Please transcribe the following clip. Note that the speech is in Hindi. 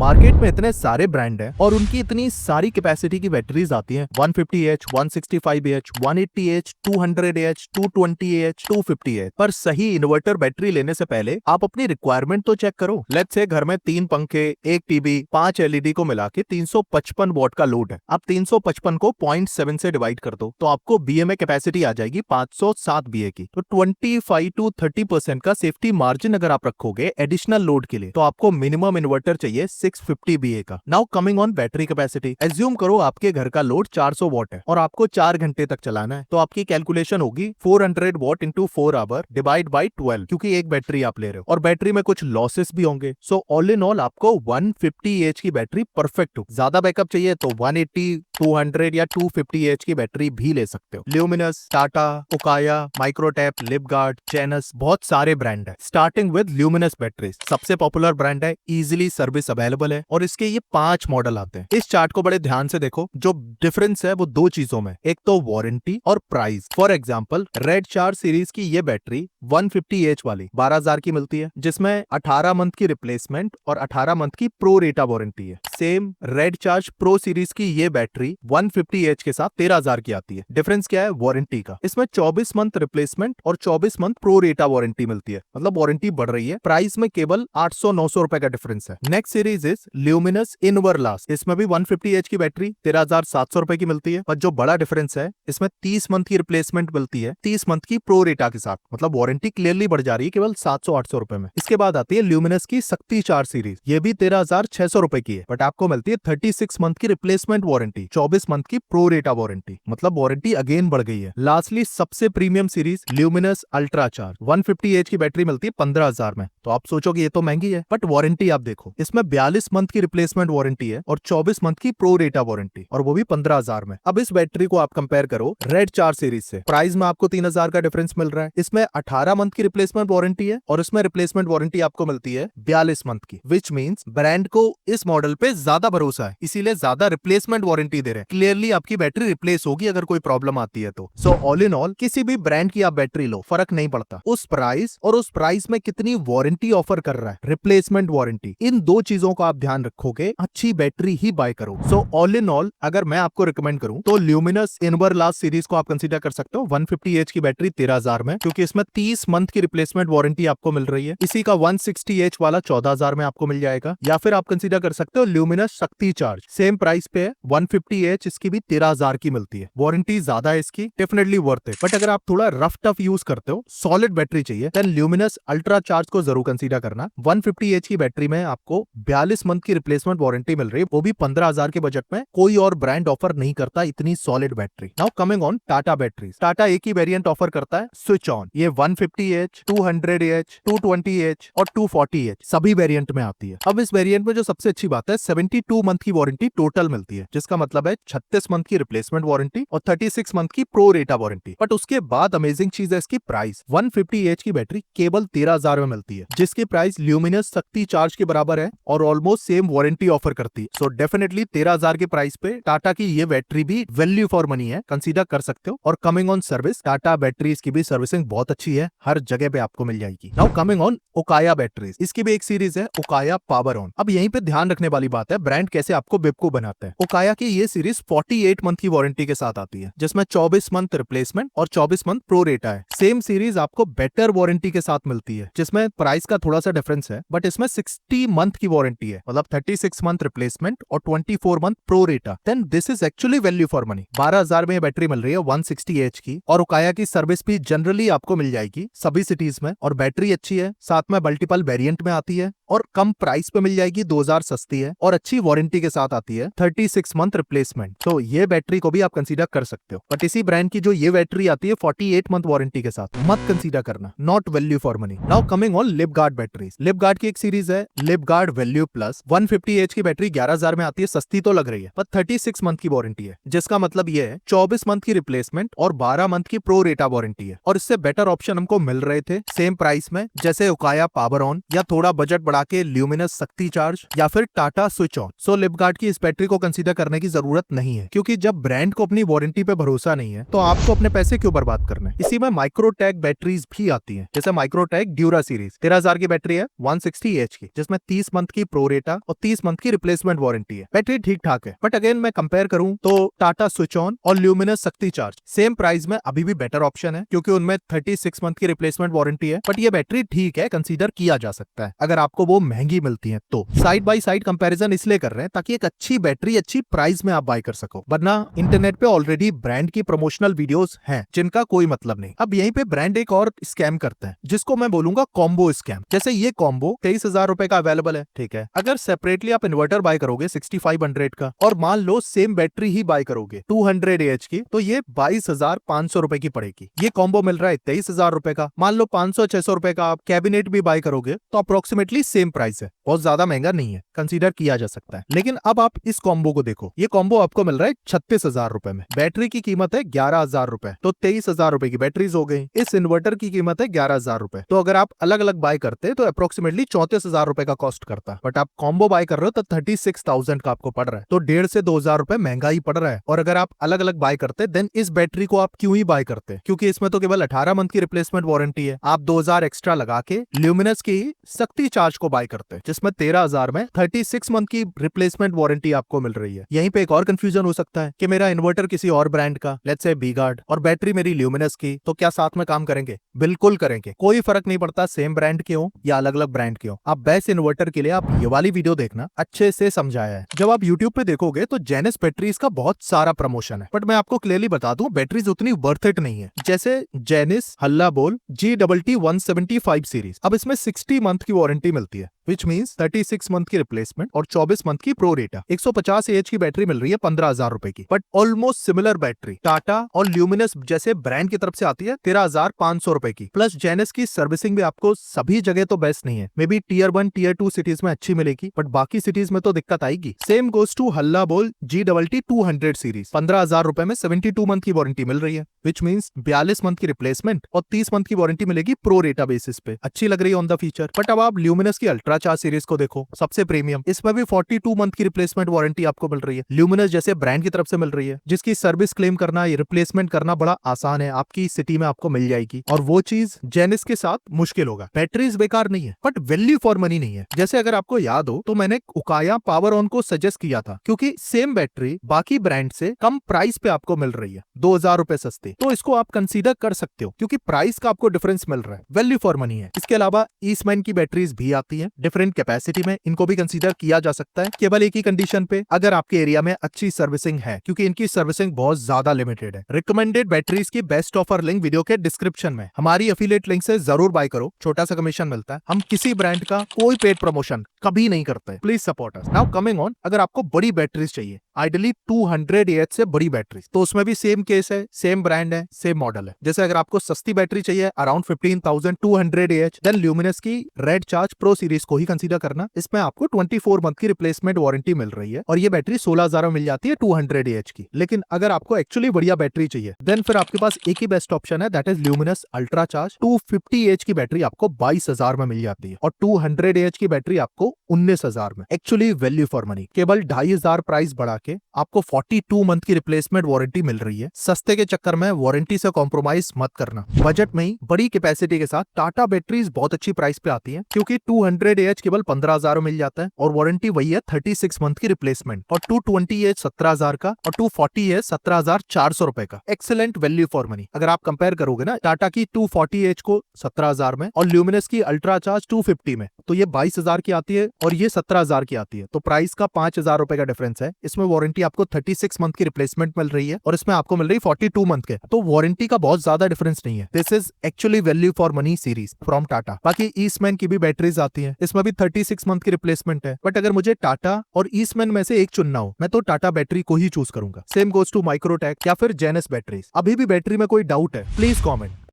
मार्केट में इतने सारे ब्रांड हैं और उनकी इतनी सारी कैपेसिटी की बैटरीज आती हैं 150H, 165H, 180H, 200H, 220H, 250H। पर सही इन्वर्टर बैटरी लेने से पहले आप अपनी रिक्वायरमेंट तो चेक करो। लेट्स से घर में 3 पंखे, 1 टीवी, 5 एलईडी को मिला के 355 वॉट का लोड है। आप 355 को 0.7 से डिवाइड कर दो तो आपको बीए कैपेसिटी आ जाएगी 507 बीए की। तो 25 to 30% का सेफ्टी मार्जिन अगर आप रखोगे एडिशनल लोड के लिए तो आपको मिनिमम इन्वर्टर चाहिए 650 बीए का। Now coming on battery capacity, assume करो आपके घर का लोड 400 वॉट है और आपको 4 घंटे तक चलाना है, तो आपकी कैलकुलेशन होगी 400 watt into 4 hour divide by 12, क्योंकि एक बैटरी आप ले रहे हो और बैटरी में कुछ लॉसेस भी होंगे। सो ऑल इन ऑल आपको 150H की बैटरी परफेक्ट हो। ज्यादा बैकअप चाहिए तो 180, 200 या 250H की बैटरी भी ले सकते हो। ल्यूमिनस, टाटा, ओकाया, माइक्रोटैप, लिपगार्ड, जेनस, बहुत सारे ब्रांड है। स्टार्टिंग विद ल्यूमिनस बैटरीज, सबसे पॉपुलर ब्रांड है, इजीली सर्विस अवेलेबल है और इसके ये 5 मॉडल आते हैं। इस चार्ट को बड़े ध्यान से देखो, जो डिफरेंस है वो 2 चीजों में, एक तो वारंटी और price. For example red 4 series की ये बैटरी 150H वाली 12,000 की मिलती है, जिसमें 18 मंथ की रिप्लेसमेंट और 18 मंथ की प्रो रेटा वारंटी है। Same red charge pro series की ये बैटरी 150H के साथ 13,000 की आती है। डिफरेंस क्या है? वारंटी का। इसमें 24 मंथ रिप्लेसमेंट और 24 मंथ प्रो रेटा वारंटी मिलती है, मतलब वारंटी बढ़ रही है। प्राइस में केवल 800-900 रुपए का डिफरेंस है। नेक्स्ट सीरीज इज ल्यूमिनस इनवरलास्ट, इसमें भी 150H की बैटरी 13,700 रुपए की मिलती है, पर जो बड़ा डिफरेंस है इसमें 30 मंथ की रिप्लेसमेंट मिलती है 30 मंथ की प्रो रेटा के साथ, मतलब वारंटी क्लियरली बढ़ जा रही है केवल 700-800 रुपए में। इसके बाद आती है ल्यूमिनस की शक्ति 4 सीरीज, ये भी 13,600 रुपए की है, बट आपको मिलती है 36 मंथ की रिप्लेसमेंट वारंटी, 24 मंथ की प्रो रेटा वारंटी, मतलब वारंटी अगेन बढ़ गई है। लास्टली सबसे premium series luminous ultra charge, 150H की बैटरी मिलती है 15,000 में। तो आप सोचोगे ये तो महंगी है, बट वारंटी आप देखो, इसमें 42 मंथ की रिप्लेसमेंट वारंटी है और 24 मंथ की प्रो रेटा वारंटी, और वो भी 15,000 में। अब इस बैटरी को आप कंपेयर करो रेड 4 सीरीज से, प्राइस में आपको 3,000 का डिफरेंस मिल रहा है। इसमें 18 मंथ की रिप्लेसमेंट वारंटी है और इसमें रिप्लेसमेंट वारंटी आपको मिलती है 42 मंथ की, विच मींस ब्रांड को इस मॉडल पे ज्यादा भरोसा है, इसीलिए ज्यादा रिप्लेसमेंट वारंटी दे रहे हैं। क्लियरली आपकी बैटरी रिप्लेस होगी अगर कोई प्रॉब्लम आती है तो। सो ऑल इन ऑल किसी भी ब्रांड की आप बैटरी लो, फर्क नहीं पड़ता उस प्राइस और उस प्राइस में कितनी वारंटी ऑफर कर रहा है, रिप्लेसमेंट वारंटी। इन 2 चीजों को आप ध्यान रखोगे, अच्छी बैटरी ही बाय करो। सो ऑल इन ऑल अगर मैं आपको रिकमेंड करूं तो ल्यूमिनस इनवरलास्ट सीरीज को आप कंसीडर कर सकते हो। 150H की बैटरी 13,000 में, क्योंकि इसमें 30 मंथ की रिप्लेसमेंट वारंटी आपको मिल रही है। इसी का 160H वाला 14,000 में आपको मिल जाएगा। या फिर आप कंसीडर कर सकते हो ल्यूमिनस शक्ति चार्ज, सेम प्राइस पे है 150H, इसकी भी 13,000 की मिलती है, वारंटी ज्यादा है इसकी, डेफिनेटली वर्थ है। बट अगर आप थोड़ा रफ टफ यूज करते हो, सॉलिड बैटरी चाहिए, देन ल्यूमिनस अल्ट्रा चार्ज को जरूर कंसीडर करना। 150H की बैटरी में आपको 42 मंथ की रिप्लेसमेंट वारंटी मिल रही है, वो भी 15,000 के बजट में। कोई और ब्रांड ऑफर नहीं करता इतनी solid battery. Now coming on Tata batteries, Tata एक ही वेरिएंट ऑफर करता है, स्विच ऑन। ये 150H, 200H, 220H और 240H सभी वेरिएंट में आती है। अब इस वेरिएंट में जो सबसे अच्छी बात है, 72 मंथ की वारंटी टोटल मिलती है, जिसका मतलब है 36 मंथ की रिप्लेसमेंट वारंटी और 36 मंथ की प्रो रेटा वारंटी। बट उसके बाद अमेजिंग चीज है इसकी प्राइस, 150H की बैटरी केवल 13,000 में मिलती है, जिसकी प्राइस ल्यूमिनस शक्ति चार्ज के बराबर है और ऑलमोस्ट सेम वारंटी ऑफर करती है। सो डेफिनेटली 13,000 के प्राइस पे टाटा की ये बैटरी भी वैल्यू फॉर मनी है, कंसीडर कर सकते हो। और coming on service, Tata batteries की भी सर्विसिंग बहुत अच्छी है, हर जगह पे आपको मिल जाएगी। Now coming on Okaya batteries, इसकी भी एक सीरीज है ओकाया पावर ऑन। अब यहीं पे ध्यान रखने वाली बात है, ब्रांड कैसे आपको बेवकूफ बनाता है। ओकाया की ये सीरीज 48 मंथ की वारंटी के साथ आती है, जिसमें 24 मंथ रिप्लेसमेंट और 24 मंथ प्रो रेटा है। सेम सीरीज आपको बेटर वारंटी के साथ मिलती है, जिसमें प्राइस का थोड़ा सा डिफरेंस है, बट इसमें 60 मंथ की वारंटी है, मतलब 36 मंथ रिप्लेसमेंट और 24 month pro rata. Then this is actually value for money. 12,000 में ये बैटरी मिल रही है 160H की, और ओकाया की सर्विस भी जनरली आपको मिल जाएगी सभी सिटीज में, और बैटरी अच्छी है, साथ में मल्टीपल वेरिएंट में आती है और कम प्राइस पे मिल जाएगी, 2,000 सस्ती है और अच्छी वारंटी के साथ आती है, 36 मंथ रिप्लेसमेंट। तो ये बैटरी को भी आप कंसीडर कर सकते हो। बट इसी ब्रांड की जो ये बैटरी आती है 48 मंथ वारंटी के साथ, मत कंसीडर करना, not value for money. Now coming on Lipguard batteries, Lipguard की एक सीरीज है लिपगार्ड वैल्यू प्लस। 150H की बैटरी 11,000 में आती है, सस्ती तो लग रही है, पर 36 मंथ की वारंटी है, जिसका मतलब ये है 24 मंथ की रिप्लेसमेंट और 12 मंथ की प्रो रेटा वारंटी है। और इससे बेटर ऑप्शन हमको मिल रहे थे सेम प्राइस में, जैसे ओकाया पावर ऑन, या थोड़ा बजट बढ़ा जाके ल्यूमिनस शक्ति चार्ज या फिर टाटा स्विच ऑन। सो लिपगार्ड की इस बैटरी को कंसीडर करने की जरूरत नहीं है, क्योंकि जब ब्रांड को अपनी वारंटी पे भरोसा नहीं है तो आपको अपने पैसे क्यों बर्बाद करने। इसी में माइक्रोटैक बैटरीज भी आती है, जैसे माइक्रोटैक ड्यूरा सीरीज 13,000 की बैटरी है 160 एच की, जिसमें 30 मंथ की प्रोरेटा और 30 मंथ की रिप्लेसमेंट वारंटी है। बैटरी ठीक ठाक है, बट अगेन मैं कंपेयर करूं तो टाटा स्विच ऑन और ल्यूमिनस शक्ति चार्ज सेम प्राइस में अभी भी बेटर ऑप्शन है, क्योंकि उनमें 36 मंथ की रिप्लेसमेंट वारंटी है। बट ये बैटरी ठीक है, कंसीडर किया जा सकता है अगर आपको वो महंगी मिलती है तो। साइड बाय साइड कंपैरिजन इसलिए कर रहे हैं ताकि एक अच्छी बैटरी अच्छी प्राइस में आप बाय कर सको, वरना इंटरनेट पे ऑलरेडी ब्रांड की प्रमोशनल वीडियोस हैं जिनका कोई मतलब नहीं। अब यहीं पे ब्रांड एक और स्कैम करते हैं, जिसको मैं बोलूंगा कॉम्बो स्कैम। जैसे ये कॉम्बो 23,000 रुपए का अवेलेबल है, ठीक है। अगर सेपरेटली आप इन्वर्टर बाय करोगे 6500 का और मान लो सेम बैटरी ही बाय करोगे 200 AH की, तो ये 22,500 रुपए की पड़ेगी। ये कॉम्बो मिल रहा है 23,000 रुपए का। मान लो 500-600 रुपए का आप कैबिनेट भी बाय करोगे तो अप्रोक्सीमेटली सेम प्राइस है, बहुत ज्यादा महंगा नहीं है, कंसीडर किया जा सकता है। लेकिन अब आप इस कॉम्बो को देखो, ये कॉम्बो आपको मिल रहा है 36,000 रुपए में। बैटरी की कीमत है 11,000 रुपए, तो 23,000 रुपए की बैटरीज हो गई। इस इन्वर्टर की कीमत है 11,000 रुपए, तो अगर आप अलग अलग बाय करते तो अप्रोक्सीमेटली 34,000 रुपए का कॉस्ट करता। बट आप कॉम्बो बाय कर रहे हो तो 36,000 का आपको पड़ रहा है, तो 1,500 से 2,000 रुपए महंगा ही पड़ रहा है। और अगर आप अलग अलग बाय करते देन इस बैटरी को आप क्यों ही बाय करते, क्योंकि इसमें तो केवल 18 मंथ की रिप्लेसमेंट वारंटी है। आप 2,000 एक्स्ट्रा लगा के ल्यूमिनस की शक्ति चार्ज को बाय करते, जिसमें 13,000 में 36 मंथ की रिप्लेसमेंट वारंटी आपको मिल रही है। यहीं पे एक और कंफ्यूजन हो सकता है कि मेरा इन्वर्टर किसी और ब्रांड का, लेट्स से वी-गार्ड, और बैटरी मेरी ल्यूमिनस की, तो क्या साथ में काम करेंगे? बिल्कुल करेंगे, कोई फर्क नहीं पड़ता सेम ब्रांड के हो या अलग अलग ब्रांड के हो। आप बेस्ट इन्वर्टर के लिए आप ये वाली वीडियो देखना, अच्छे से समझाया है। जब आप यूट्यूब पे देखोगे तो जेनिस बैटरीज का बहुत सारा प्रमोशन है, बट मैं आपको क्लियरली बता दूं बैटरीज उतनी वर्थ इट नहीं है। जैसे जेनिस हल्ला बोल GTT 175 सीरीज, अब इसमें 60 मंथ की वारंटी मिलती है, विच मीन्स 36 मंथ की रिप्लेसमेंट और 24 मंथ की प्रोरेटा। 150 AH की बैटरी मिल रही है 15,000 रुपए की। But almost similar battery Tata और ल्यूमिनस जैसे ब्रांड की तरफ से आती है 13,500 रुपए की। प्लस जेनिस की सर्विसिंग भी आपको सभी जगह तो बेस्ट नहीं है, maybe tier 1 tier 2 cities में अच्छी मिलेगी, बट बाकी सिटीज में तो दिक्कत आएगी। सेम गोज टू हल्ला बोल GTT 200 सीरीज, 15,000 रुपए में 72 मंथ की वारंटी मिल रही है, विच मीन्स 42 मंथ की रिप्लेसमेंट और 30 मंथ की वारंटी मिलेगी प्रोरेटा बेसिस पे। अच्छी लग रही है ऑन द फीचर। बट अब आप ल्यूमिनस की अल्ट्रा चार्ज सीरीज को देखो, सबसे प्रीमियम, इसमें भी 42 मंथ की रिप्लेसमेंट वारंटी आपको मिल रही है, ल्यूमिनस जैसे ब्रांड की तरफ से मिल रही है, जिसकी सर्विस क्लेम करना, रिप्लेसमेंट करना बड़ा आसान है, आपकी सिटी में आपको मिल जाएगी। और वो चीज जेनिस के साथ मुश्किल होगा। बैटरीज बेकार नहीं है, बट वैल्यू फॉर मनी नहीं है। जैसे अगर आपको याद हो तो मैंने उकाया पावर ऑन को सजेस्ट किया था, क्योंकि सेम बैटरी बाकी ब्रांड से कम प्राइस पे आपको मिल रही है, 2,000 रुपए सस्ती, तो इसको आप कंसीडर कर सकते हो, क्योंकि प्राइस का आपको डिफरेंस मिल रहा है, वैल्यू फॉर मनी है। इसके अलावा ईस्टमैन की बैटरीज भी आती है डिफरेंट कैपेसिटी में, इनको भी कंसीडर किया जा सकता है, केवल एक ही कंडीशन पे, अगर आपके एरिया में अच्छी सर्विसिंग है, क्योंकि इनकी सर्विसिंग बहुत ज्यादा लिमिटेड है। रिकमेंडेड बैटरीज की बेस्ट ऑफर लिंक वीडियो के डिस्क्रिप्शन में, हमारी एफिलिएट लिंक से जरूर बाय करो, छोटा सा कमीशन मिलता है। हम किसी ब्रांड का कोई पेड प्रमोशन कभी नहीं करते, please support us. Now coming on, अगर आपको बड़ी बैटरीज चाहिए, आइडियली 200 AH से बड़ी बैटरीज, तो उसमें भी सेम केस है, सेम ब्रांड है, सेम मॉडल है। जैसे अगर आपको सस्ती बैटरी चाहिए अराउंड 15,200 AH, देन ल्यूमिनस की रेड चार्ज प्रो सीरीज को ही कंसीडर करना। इसमें आपको 24 मंथ की रिप्लेसमेंट वारंटी मिल रही है और ये बैटरी 16,000 में मिल जाती है 200 AH की। लेकिन अगर आपको एक्चुअली बढ़िया बैटरी चाहिए, देन फिर आपके पास एक ही बेस्ट ऑप्शन है, that is luminous ultra charge. 250 AH की बैटरी आपको 22,000 में मिल जाती है और 200 AH की बैटरी आपको 19,000 में। एक्चुअली वैल्यू फॉर मनी, केवल 2,500 प्राइस बढ़ा के आपको 42 मंथ की रिप्लेसमेंट वारंटी मिल रही है। सस्ते के चक्कर में वारंटी से कॉम्प्रोमाइज मत करना। बजट में ही बड़ी कैपेसिटी के साथ टाटा बैटरीज बहुत अच्छी प्राइस पे आती है, क्योंकि 200 AH केवल 15,000 में मिल जाता है और वारंटी वही है 36 मंथ की रिप्लेसमेंट, और 220 AH 17,000 का और 240 AH 17,400 रुपए का। Excellent value for money. अगर आप कंपेयर करोगे ना टाटा की 240 AH को 17,000 में और ल्यूमिनस की अल्ट्रा चार्ज 250 में, तो ये 22,000 की आती है और ये 17,000 की आती है, तो प्राइस का 5,000 रुपए का डिफरेंस है। इसमें वारंटी आपको 36 मंथ की रिप्लेसमेंट मिल रही है और इसमें आपको मिल रही है 42 मंथ के, तो वारंटी का बहुत ज्यादा डिफरेंस नहीं है। This is actually value for money series from Tata. बाकी ईस्टमैन की भी बैटरीज आती है, इसमें भी 36 मंथ की रिप्लेसमेंट है, बट अगर मुझे टाटा और ईस्टमैन में से एक चुनना हो, मैं तो टाटा बैटरी को ही चूज करूंगा। सेम गोज टू माइक्रोटैक या फिर जेनिस बैटरीज। अभी भी बैटरी में कोई डाउट है, प्लीज कॉमेंट।